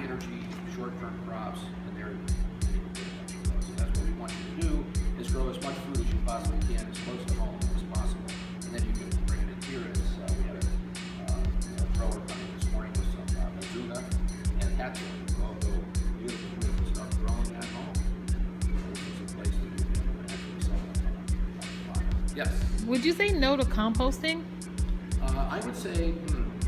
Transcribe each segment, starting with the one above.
energy, short-term crops, and they're so that's what we want you to do, is grow as much food as you possibly can, as close to home as possible. And then you can bring it in here. We had a grower coming this morning with some Mizuna and Hatchel. All the beautiful stuff grown at home. This is a place that you can actually sell them. Yes? Would you say no to composting? I would say,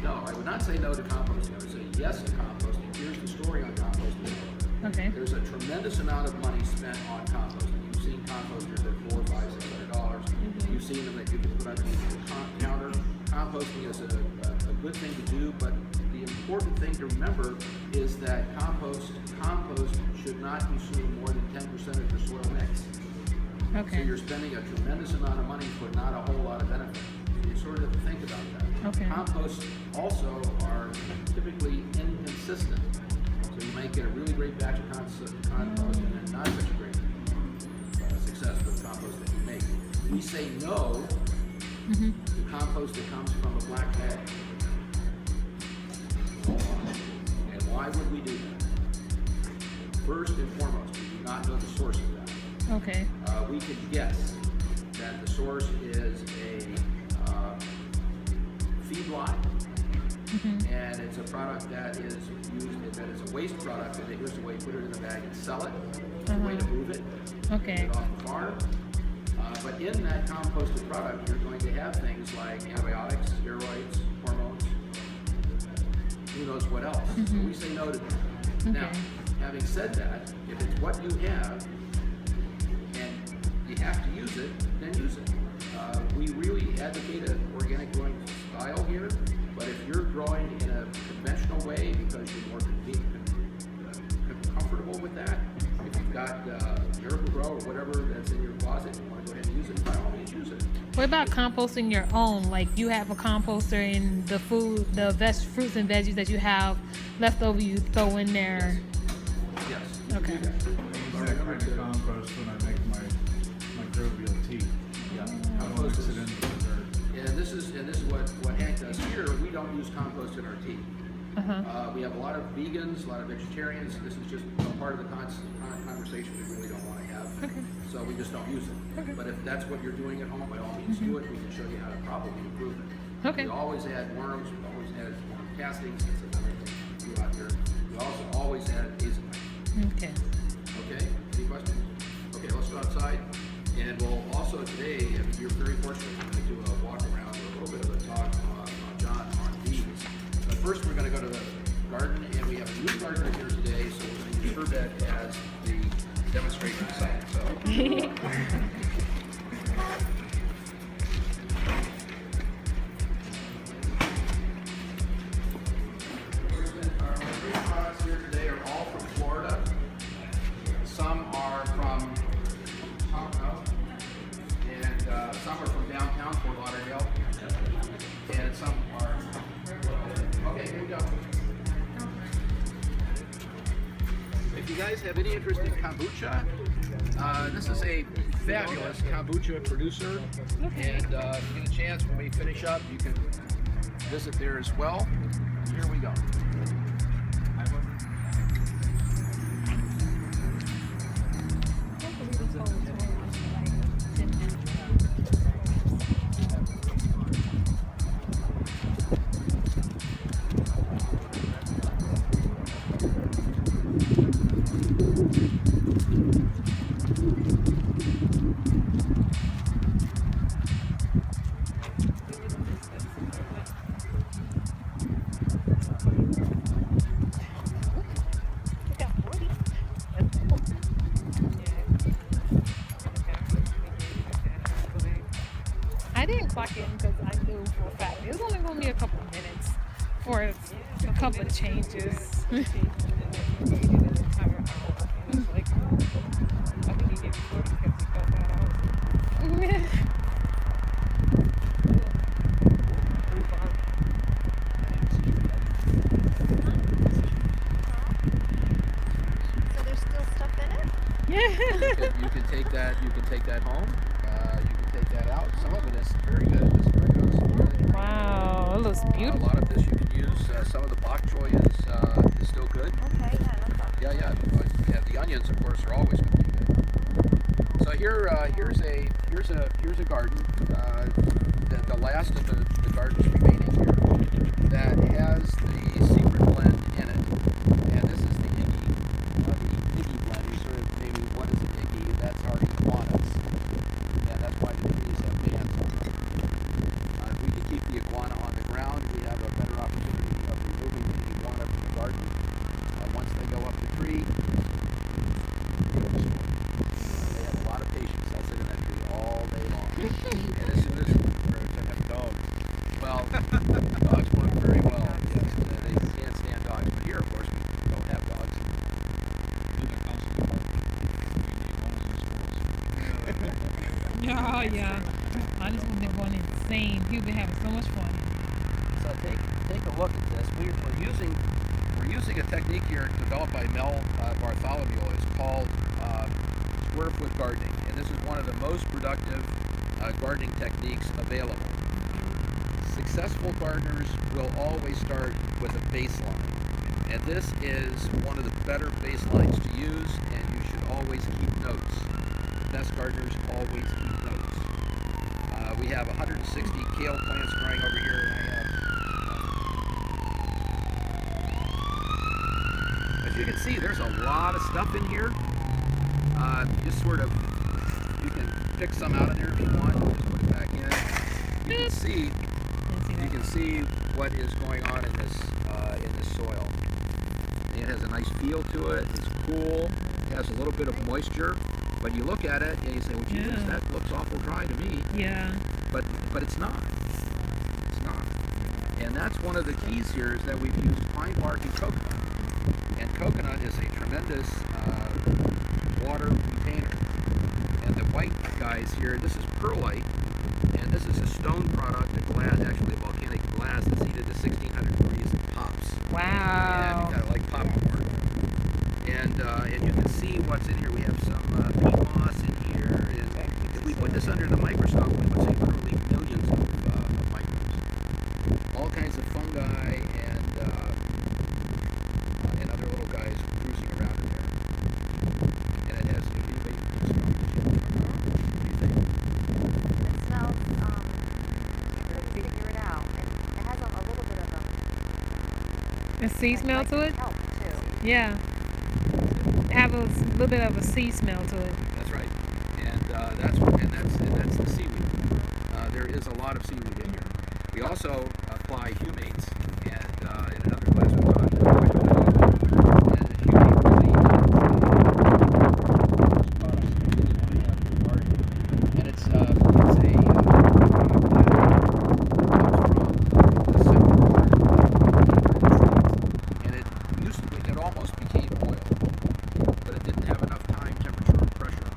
no, I would not say no to composting. I would say yes to composting. Here's the story on composting. Okay. There's a tremendous amount of money spent on composting. You've seen composters at $400, $500, $600. You've seen them that you can put underneath the counter. Composting is a good thing to do, but the important thing to remember is that compost should not consume more than 10% of your soil mix. Okay. So you're spending a tremendous amount of money for not a whole lot of benefit. You sort of have to think about that. Okay. Composts also are typically inconsistent. So you might get a really great batch of compost and then not such a great success with the compost that you make. We say no to compost that comes from a black bag. And why would we do that? First and foremost, we do not know the source of that. Okay. We can guess that the source is a feedlot, and it's a product that is used, that is a waste product, and here's the way you put it in a bag and sell it. It's a way to move it. Okay. Get it off the farm. But in that composted product, you're going to have things like antibiotics, steroids, hormones, who knows what else. So we say no to that. Okay. Now, having said that, if it's what you have, and you have to use it, then use it. We really advocate an organic growing style here, but if you're growing in a conventional way because you're more comfortable with that, if you've got Miracle Grow or whatever that's in your closet, you want to go ahead and use it, by all means use it. What about composting your own? Like you have a composter and the food, the fruits and veggies that you have left over, you throw in there. Yes. Okay. I kind of compost when I make my microbial tea. Yeah. I don't mix it into the dirt. And this is what Hank does here. We don't use compost in our tea. We have a lot of vegans, a lot of vegetarians. This is just a part of the conversation we really don't want to have. Okay. So we just don't use it. Okay. But if that's what you're doing at home, by all means do it. We can show you how to probably improve it. Okay. We always add worms. We always add worm castings. That's another thing we do out here. We also always add azonite. Okay. Okay. Any questions? Okay, let's go outside. And we'll also today, if you're very fortunate, we're going to do a walk around or a little bit of a talk on John on bees. But first we're going to go to the garden, and we have a new gardener here today, so we're going to use her bed as the demonstration site. So. Our three products here today are all from Florida. Some are from and some are from downtown Fort Lauderdale, and some are. Okay, here we go. If you guys have any interest in kombucha, this is a fabulous kombucha producer, and if you get a chance when we finish up, you can visit there as well. Here we go. I didn't clock in because I knew for a fact it was only going to be a couple of minutes for a couple of changes. So there's still stuff in it? You can take that. You can take that home. You can take that out. Some of it is very good. This is very good. Wow. Oh, it looks A beautiful. lot of this you can use. Some of the bok choy is still good. Okay, yeah, no problem. Yeah. Yeah, the onions, of course, are always going to be good. So here's a garden. The last of the gardens remaining here that has the secret blend in it, and this is the Iggy blend. You sort of maybe what is an Iggy? That's our iguanas, and that's why the Iggy's have bands on them. If we can keep the iguana on the ground, we have a better opportunity of removing the iguana from the garden. Once they go up the tree, they have a lot of patience. They'll sit in that tree all day long. And as soon as have dogs. well, dogs work very well. Yes, they can't stand dogs. But here, of course, we don't have dogs. Oh, yeah. I just want them going insane. People been having so much fun. So take a look at this. We're using a technique here developed by Mel Bartholomew. It's called square foot gardening, and this is one of the most productive gardening techniques available. Successful gardeners will always start with a baseline, and this is one of the better baselines to use, and you should always keep notes. The best gardeners always keep notes. We have 160 kale plants growing over here, and I have, as you can see, there's a lot of stuff in here. Just sort of, you can pick some out of there if you want. Just put it back in. You can see what is going on in this soil. It has a nice feel to it. It's cool. It has a little bit of moisture. But you look at it and you say, well, Jesus, Yeah. that looks awful dry to me. Yeah. But it's not. It's not. And that's one of the keys here is that we've used pine bark and coconut. And coconut is a tremendous water retainer. And the white guys here, this is perlite, and this is a stone product, a glass, actually volcanic glass that's heated to 1600 degrees and pops. Wow. And kind of like popcorn. And you can see what's in here. We have some peat moss in here. And if we put this under the microscope, we would see literally millions of microbes. All kinds of fungi and other little guys cruising around in there. And it has incubated microscope. What do you think? It smells, can't really figure it out. It has a little bit of A sea smell to it? Help too. Yeah. Have a little bit of a sea smell to it. That's right. And that's the seaweed. There is a lot of seaweed in here. We also apply humates and in another class we'll talk about it. And the humate really is product that you want to have in your garden. And it's a comes from the central part of the United States. And it almost became oil, but it didn't have enough time, temperature, or pressure.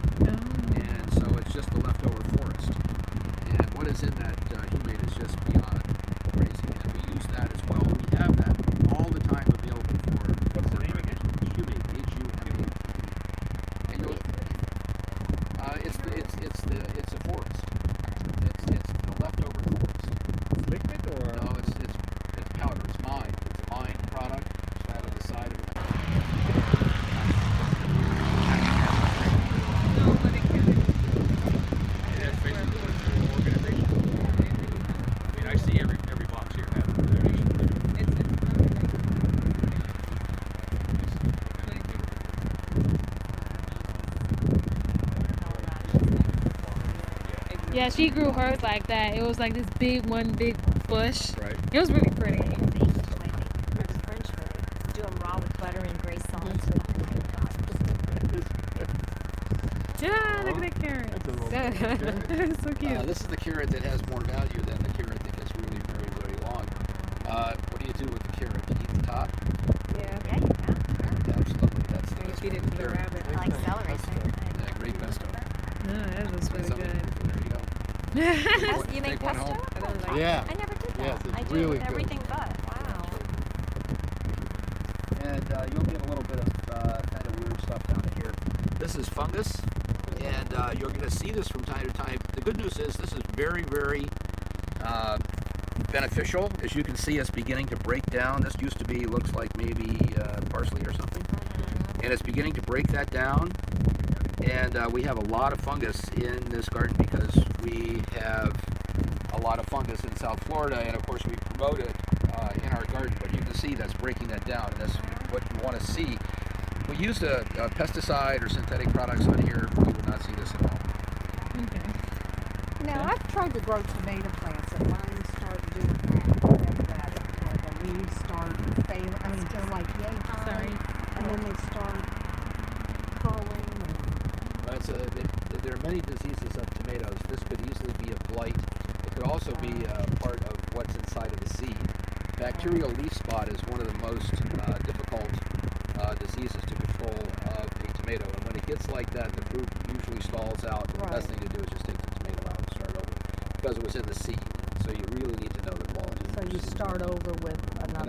And so it's just the leftover forest. And what is in that humate is just beyond crazy. And we use that as well. We have that all the time available for What's the name again? humate, H-U-M-A. And you'll, it's a forest. It's the leftover forest. Liquid or? No, it's powder. It's mine. It's a mine product. It's out of the side of it. That's basically what it's an organization. I mean, I see every box here has a donation. Yeah, she grew hers like that. It was like this big bush. Right. It was really pretty. It's French food. Do them raw with butter and gray sauce. Yeah, look at that carrot. It's so cute. This is the carrot that has more value than the carrot that gets really very, very long. What do you do with the carrot? You eat the top? Yeah. Yeah, you can. Absolutely. That's Feed it what to the carrot. rabbit. I like celery, same thing. Yeah, great pesto. No, that looks really Some- good. There you go. Pesto? You Take make one pesto? home. I don't like Yeah. I never did that. Yes, it's I do really with good. everything but. Wow. And you'll get a little bit of kind of weird stuff down in here. This is fungus, and you're going to see this from time to time. The good news is this is very, very beneficial. As you can see, it's beginning to break down. This used to be, looks like maybe parsley or something. And it's beginning to break that down. And we have a lot of fungus in this garden because we have a lot of fungus in South Florida, and of course we promote it in our garden. But you can see that's breaking that down, and that's what you want to see. If we used a pesticide or synthetic products on here, you would not see this at all. Okay. Now, I've tried to grow tomato plants and mine start doing that. The leaves start failing. I mean, they're like yay high, Sorry. and then they start curling. Right, so there are many diseases of tomatoes. This could easily be a blight. It could also be part of what's inside of the seed. Bacterial leaf spot is one of the most difficult diseases to control of a tomato. And when it gets like that, the fruit usually stalls out. The best thing to do is just take the tomato out and start over because it was in the seed. So you really need to know the quality. So you start over with another